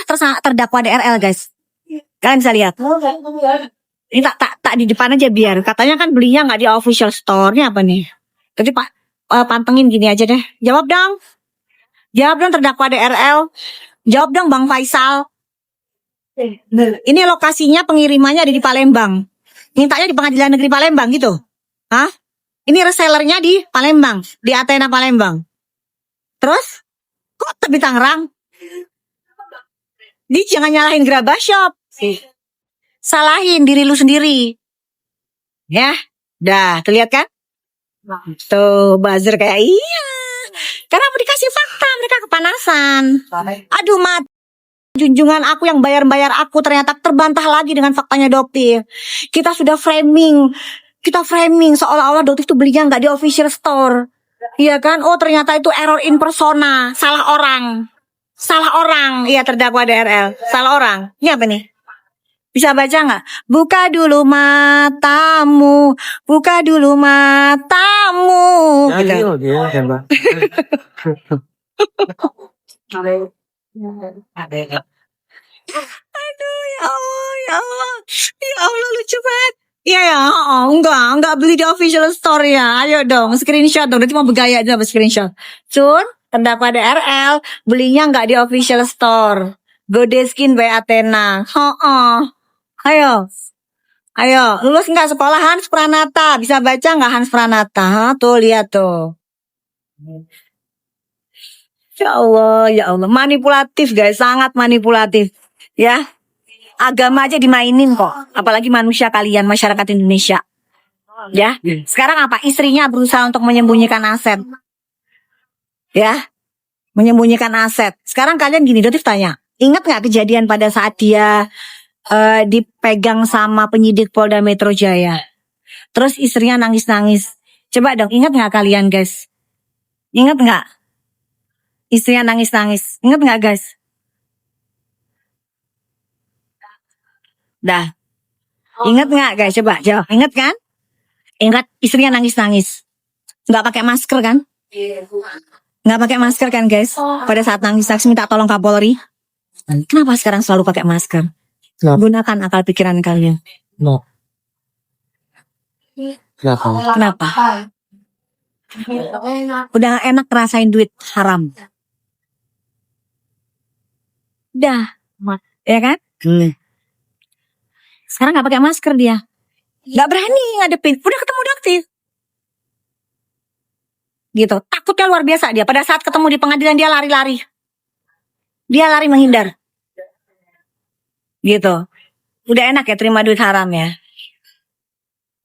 Itulah terdakwa DRL, guys. Kalian bisa lihat. Ini tak di depan aja biar. Katanya kan belinya nggak di official store-nya apa nih? Jadi Pak pantengin gini aja deh. Jawab dong. Jawab dong terdakwa DRL. Jawab dong Bang Faisal. Ini lokasinya pengirimannya ada di Palembang. Mintanya di Pengadilan Negeri Palembang gitu. Hah? Ini resellernya di Palembang, di Athena Palembang. Terus kok tapi Tangerang? Di jangan nyalahin Grabah Shop. Salahin diri lu sendiri. Ya, dah, terlihat kan? Tuh, buzzer kayak iya. Karena mau dikasih fakta, mereka kepanasan. Aduh, mat. Junjungan aku yang bayar-bayar aku ternyata terbantah lagi dengan faktanya Doktif. Kita sudah framing. Kita framing seolah-olah Doktif itu belinya nggak di official store. Iya kan? Oh, ternyata itu error in persona. Salah orang. Salah orang. Iya, terdakwa DRL. Salah orang. Ini apa nih? Bisa baca nggak? Buka dulu matamu, buka dulu matamu. Gitu. Aduh, ya Allah, ya Allah, ya Allah lucu banget. Iya ya, enggak beli di official store ya. Ayo dong, screenshot dong. Nanti mau bergaya aja screenshot. Cun, terdakwa DRL, belinya nggak di official store. Godeskin by Athena. Ayo, lulus nggak sekolah Hans Pranata? Bisa baca nggak Hans Pranata? Tuh lihat tuh. Ya Allah, manipulatif guys, sangat manipulatif. Ya, agama aja dimainin kok, apalagi manusia kalian, masyarakat Indonesia. Ya, sekarang apa? Istrinya berusaha untuk menyembunyikan aset. Ya, menyembunyikan aset. Sekarang kalian gini, Dotif tanya, ingat nggak kejadian pada saat dia dipegang sama penyidik Polda Metro Jaya. Terus istrinya nangis-nangis. Coba dong, ingat nggak kalian guys? Ingat nggak? Istrinya nangis-nangis. Ingat nggak guys? Dah. Ingat nggak guys? Coba jawab. Ingat kan? Ingat istrinya nangis-nangis. Nggak pakai masker kan? Nggak pakai masker kan guys? Pada saat nangis-nangis minta tolong Kapolri. Kenapa sekarang selalu pakai masker? Gunakan akal pikiran kalian. Kenapa? Udah enak ngerasain duit haram. Udah, ya kan? Sekarang nggak pakai masker dia, nggak berani ngadepin. Udah ketemu Doktif, gitu. Takutnya luar biasa dia. Pada saat ketemu di pengadilan dia lari-lari, menghindar. Gitu. Udah enak ya terima duit haram ya.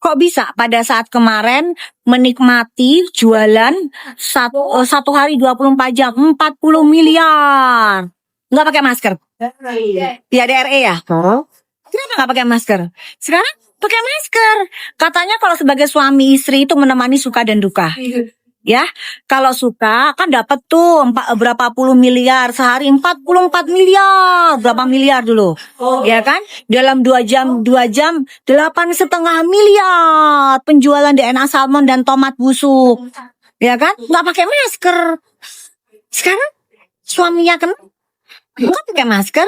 Kok bisa pada saat kemarin menikmati jualan satu hari 24 jam 40 miliar. Nggak pakai masker. Ya DRE ya. Kenapa nggak pakai masker? Sekarang pakai masker. Katanya kalau sebagai suami istri itu menemani suka dan duka. Ya, kalau suka kan dapat tuh berapa puluh miliar sehari, 44 miliar, berapa miliar dulu, ya kan? Dalam 2 jam 8,5 miliar penjualan DNA salmon dan tomat busuk, ya kan? Nggak pakai masker. Sekarang suaminya kan nggak pakai masker,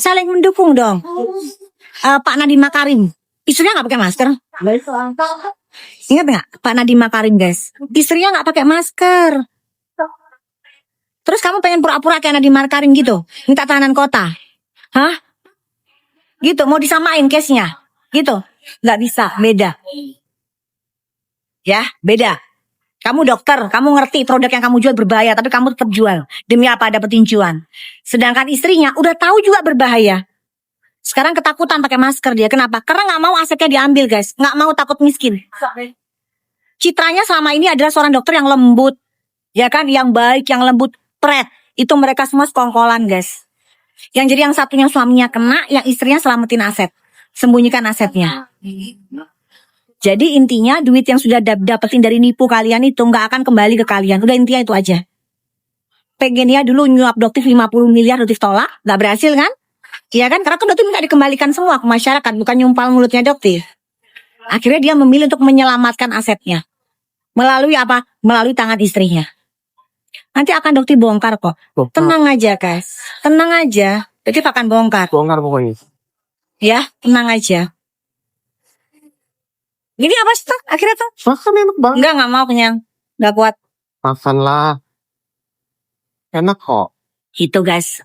saling mendukung dong. Pak Nadiem Makarim, istrinya nggak pakai masker. Ingat nggak Pak Nadiem Makarim guys? Istrinya nggak pakai masker. Terus kamu pengen pura-pura kayak Nadiem Makarim gitu, minta tahanan kota, hah? Gitu, mau disamain case-nya, gitu? Nggak bisa, beda. Ya, beda. Kamu dokter, kamu ngerti produk yang kamu jual berbahaya, tapi kamu tetap jual. Demi apa? Dapetin cuan. Sedangkan istrinya udah tahu juga berbahaya. Sekarang ketakutan pakai masker dia. Kenapa? Karena nggak mau asetnya diambil guys. Nggak mau, takut miskin. Citranya selama ini adalah seorang dokter yang lembut. Ya kan? Yang baik, yang lembut. Pret. Itu mereka semua sekongkolan guys. Yang jadi yang satunya suaminya kena, yang istrinya selamatin aset. Sembunyikan asetnya. Jadi intinya duit yang sudah dapetin dari nipu kalian itu nggak akan kembali ke kalian. Udah intinya itu aja. Pengennya dulu nyuap Doktif 50 miliar, Doktif tolak. Nggak berhasil kan? Iya kan? Karena kan Doktif minta dikembalikan semua ke masyarakat, bukan nyumpal mulutnya Doktif. Akhirnya dia memilih untuk menyelamatkan asetnya. Melalui apa? Melalui tangan istrinya. Nanti akan dokter bongkar kok. Tenang aja guys. Tenang aja. Dokter akan bongkar. Bongkar pokoknya. Ya, tenang aja. Ini apa sih tuh? Akhirnya tuh? Makan enak banget. Enggak mau kenyang. Enggak kuat. Makanlah. Enak kok. Itu guys.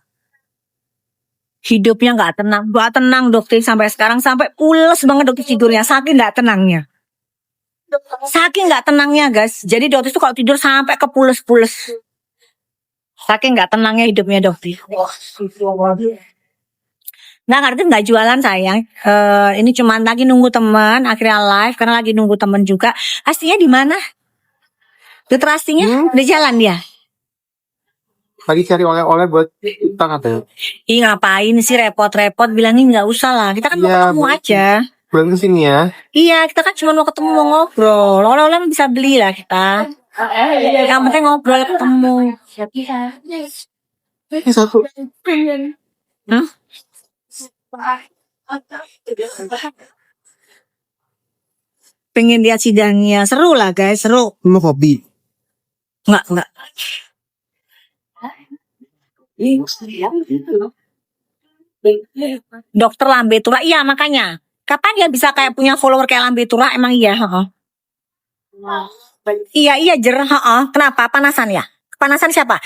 Hidupnya nggak tenang dokter sampai sekarang, sampai pules banget dokter tidurnya, saking nggak tenangnya, guys. Jadi dokter itu kalau tidur sampai kepules-pules, saking nggak tenangnya hidupnya dokter. Nggak ngerti, nggak jualan sayang. Ini cuman lagi nunggu teman, akhirnya live karena lagi nunggu teman juga. Aslinya di mana? Dokter aslinya udah jalan dia. Lagi cari oleh-oleh buat kita katanya. Ih, ngapain sih repot-repot, bilangin nggak usah lah. Kita kan mau ketemu aja. Bulan kesini ya. Iya, kita kan cuma mau ketemu, mau ngobrol. Oleh-oleh bisa beli lah kita. Yang penting ngobrol, ketemu. Satu. Pengen lihat sidangnya, seru lah guys, seru. Mau kopi? Enggak. Dokter Lambe Tura, iya makanya. Kapan dia bisa kayak punya follower kayak Lambe Tura? Emang iya, Iya, Kenapa? Panasan ya? Panasan siapa?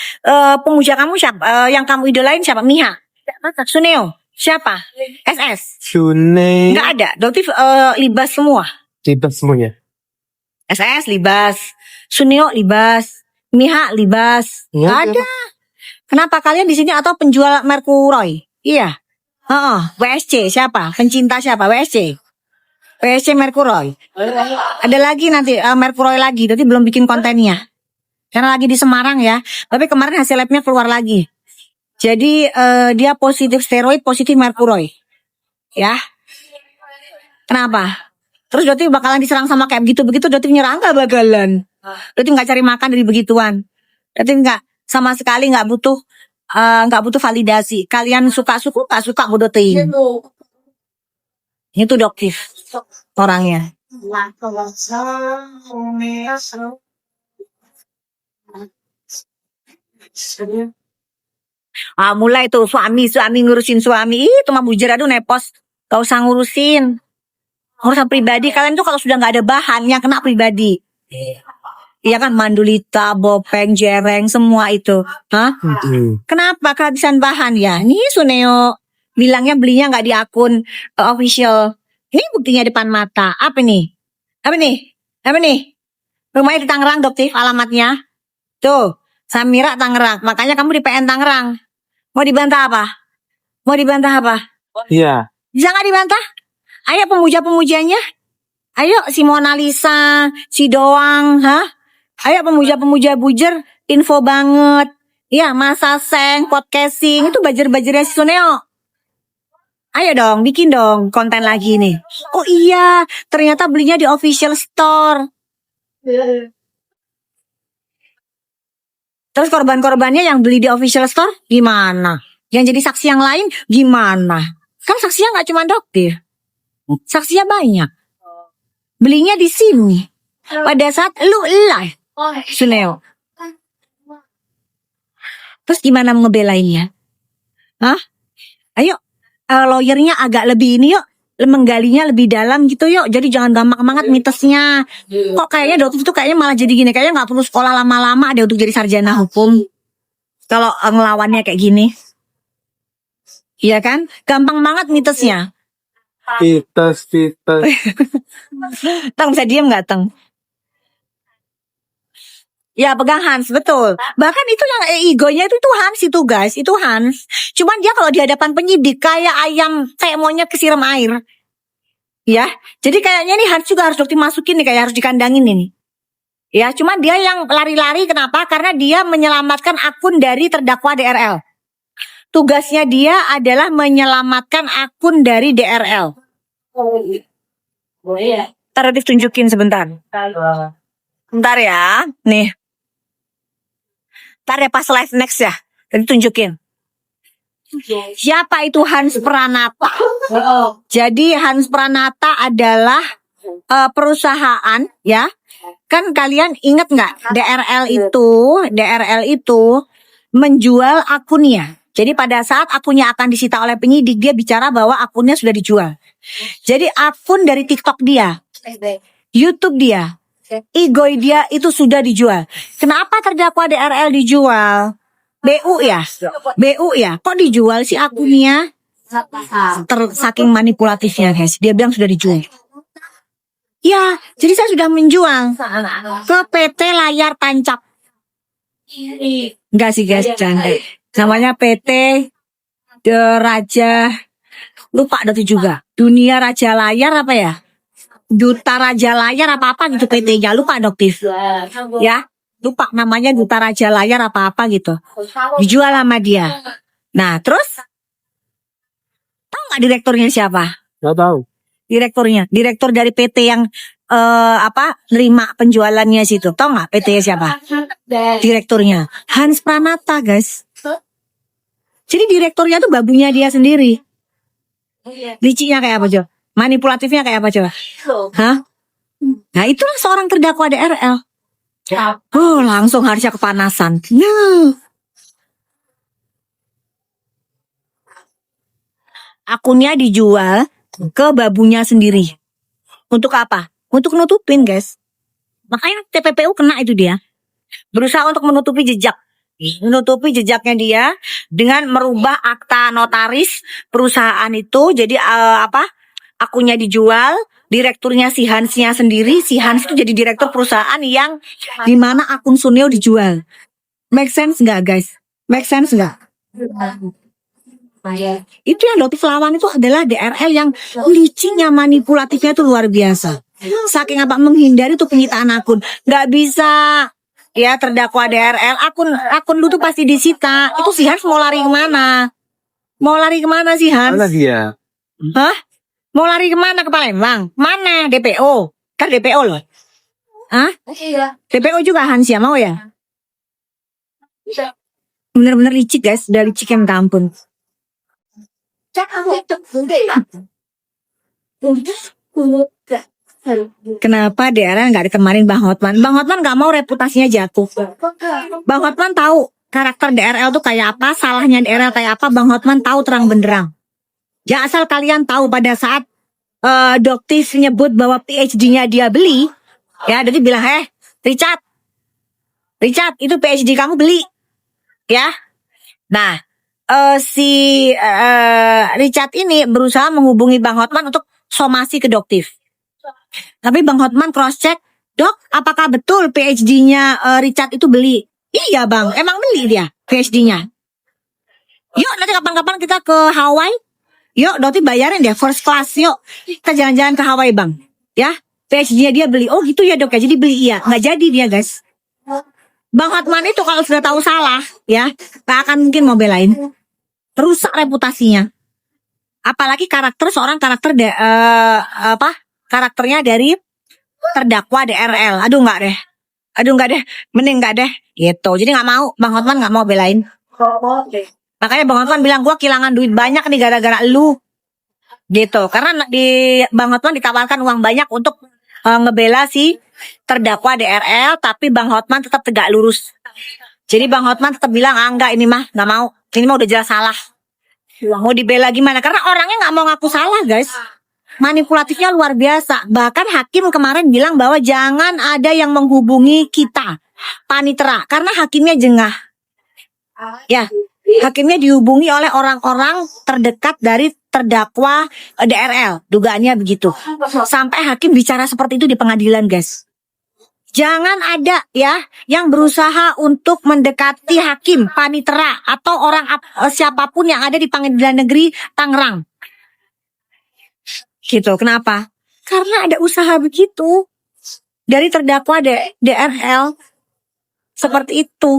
Pemuja kamu siapa? Yang kamu idolain siapa? Miha? Suneo? Siapa? SS? Suneo? Enggak ada. Dokter libas semua. Libas semuanya. SS libas, Suneo libas, Miha libas. Enggak ada. Kenapa kalian di sini atau penjual Merkuroy? Iya. WSC siapa? Pencinta siapa? WSC Merkuroy. Ada lagi nanti Merkuroy lagi, tapi belum bikin kontennya. Karena lagi di Semarang ya. Tapi kemarin hasil labnya keluar lagi. Jadi dia positif steroid, positif Merkuroy. Ya. Kenapa? Terus Doti bakalan diserang sama kayak begitu-begitu, Doti nyerang gak bakalan. Doti gak cari makan dari begituan. Doti gak sama sekali nggak butuh validasi. Kalian suka bodotin. Itu dokter orangnya. Mulai tuh suami ngurusin suami. Itu mah bujur, aduh nepos. Gak usah ngurusin urusan pribadi. Kalian tuh kalau sudah nggak ada bahan yang kena pribadi. Iya kan, mandulita, bopeng, jereng, semua itu. Kenapa kehabisan bahan ya? Nih Suneo bilangnya belinya nggak di akun official. Ini buktinya depan mata. Apa nih? Rumahnya di Tangerang, dokter, alamatnya. Tuh, Samira Tangerang. Makanya kamu di PN Tangerang. Mau dibantah apa? Iya. Bisa nggak dibantah? Ayo pemuja-pemujanya. Ayo si Mona Lisa, si Doang, Ayo pemuja-pemuja bujer, info banget. Ya, Masa Seng, podcasting, itu bajer-bajernya si Suneo. Ayo dong, bikin dong konten lagi nih. Oh iya, ternyata belinya di official store. Terus korban-korbannya yang beli di official store gimana? Yang jadi saksi yang lain gimana? Kan saksinya nggak cuma dokter. Saksinya banyak. Belinya di sini. Pada saat lu live. Suneo. Terus gimana ngebelainnya? Ayo, lawyernya agak lebih ini yuk, menggalinya lebih dalam gitu yuk. Jadi jangan gampang banget mitosnya. Kok kayaknya dokter itu kayaknya malah jadi gini, kayaknya nggak perlu sekolah lama-lama ada untuk jadi sarjana hukum. Kalau ngelawannya kayak gini, iya kan? Gampang banget mitosnya. Mitos. Tang bisa diem nggak Tang? Ya pegang Hans, betul. Bahkan itu yang egonya itu Hans itu guys, itu Hans. Cuman dia kalau di hadapan penyidik kayak ayam, kayak monyet kesiram air. Ya, jadi kayaknya nih Hans juga harus dokter masukin nih, kayak harus dikandangin ini. Ya, cuman dia yang lari-lari kenapa? Karena dia menyelamatkan akun dari terdakwa DRL. Tugasnya dia adalah menyelamatkan akun dari DRL. Ntar tunjukin sebentar. Bentar ya, nih. Ntar ya pas live next ya. Tadi tunjukin. Siapa itu Hans Pranata? Jadi Hans Pranata adalah perusahaan ya Kan kalian inget nggak DRL itu menjual akunnya. Jadi pada saat akunnya akan disita oleh penyidik, dia bicara bahwa akunnya sudah dijual. Jadi akun dari TikTok dia, YouTube dia, Igoi dia itu sudah dijual. Kenapa terdakwa DRL dijual? BU ya. Kok dijual sih akunnya? Saking manipulatifnya guys. Dia bilang sudah dijual. Ya, jadi saya sudah menjual ke PT Layar Tancap. Enggak sih guys, canda. Namanya PT Raja, lupa itu juga. Dunia Raja Layar apa ya? Duta Raja Layar apa gitu PT-nya, lupa Doktif. Ya, lupa namanya Duta Raja Layar apa gitu. Dijual sama dia. Nah, terus tahu nggak direkturnya siapa? Nggak tahu. Direktur dari PT yang nerima penjualannya situ. Tahu nggak PT-nya siapa? Direkturnya Hans Pranata, guys. Jadi direkturnya tuh babunya dia sendiri. Licinya kayak apa, Jo? Manipulatifnya kayak apa, coba? Hah? Nah, itulah seorang terdakwa DRL. Langsung harusnya kepanasan. Akunnya dijual ke babunya sendiri. Untuk apa? Untuk nutupin, guys. Makanya TPPU kena itu dia. Berusaha untuk menutupi jejaknya dia dengan merubah akta notaris perusahaan itu. Jadi akunnya dijual, direkturnya si Hansnya sendiri. Si Hans itu jadi direktur perusahaan yang dimana akun Suneo dijual. Make sense nggak, guys? Make sense nggak? Itu yang Doktif lawan itu adalah DRL yang liciknya, manipulatifnya itu luar biasa. Saking menghindari tuh penyitaan akun. Nggak bisa ya terdakwa DRL, akun lu tuh pasti disita. Itu si Hans mau lari kemana? Mau lari kemana sih Hans? Mana dia? Hah? Mau lari kemana? Ke Palembang? Mana? DPO? Kan DPO loh. Hah? DPO juga Hans ya, mau ya? Bener-bener licik, guys. Udah licik yang minta ampun. Kenapa DRL nggak ditemanin Bang Hotman? Bang Hotman nggak mau reputasinya jatuh. Bang Hotman tahu karakter DRL tuh kayak apa, salahnya DRL kayak apa. Bang Hotman tahu terang benderang. Ya asal kalian tahu pada saat Doktif nyebut bahwa PhD-nya dia beli, ya jadi bilang, Richard itu PhD kamu beli, ya. Nah, si Richard ini berusaha menghubungi Bang Hotman untuk somasi ke Doktif. Tapi Bang Hotman cross check, Dok, apakah betul PhD-nya Richard itu beli? Iya Bang, emang beli dia PhD-nya. Yuk nanti kapan-kapan kita ke Hawaii. Yuk Doktif bayarin deh first class, yuk kita jalan-jalan ke Hawaii Bang. Ya, PhD-nya dia beli. Oh gitu ya Dok ya, jadi beli ya. Nggak jadi dia guys. Bang Hotman itu kalau sudah tahu salah, ya nggak akan mungkin mau belain. Rusak reputasinya. Apalagi seorang karakter karakternya dari terdakwa DRL. Aduh nggak deh, mending nggak deh, gitu. Jadi nggak mau, Bang Hotman nggak mau belain. Makanya Bang Hotman bilang gue kehilangan duit banyak nih gara-gara lu, gitu. Karena di Bang Hotman ditawarkan uang banyak untuk ngebela si terdakwa DRL, tapi Bang Hotman tetap tegak lurus. Jadi Bang Hotman tetap bilang, enggak, ini mah nggak mau, ini mah udah jelas salah. Mau dibela gimana? Karena orangnya nggak mau ngaku salah, guys. Manipulatifnya luar biasa. Bahkan hakim kemarin bilang bahwa jangan ada yang menghubungi kita, panitera, karena hakimnya jengah. Ya, hakimnya dihubungi oleh orang-orang terdekat dari terdakwa DRL, dugaannya begitu. Sampai hakim bicara seperti itu di pengadilan, guys. Jangan ada ya yang berusaha untuk mendekati hakim, panitera, atau orang siapapun yang ada di pengadilan negeri Tangerang. Gitu, kenapa? Karena ada usaha begitu dari terdakwa DRL seperti itu.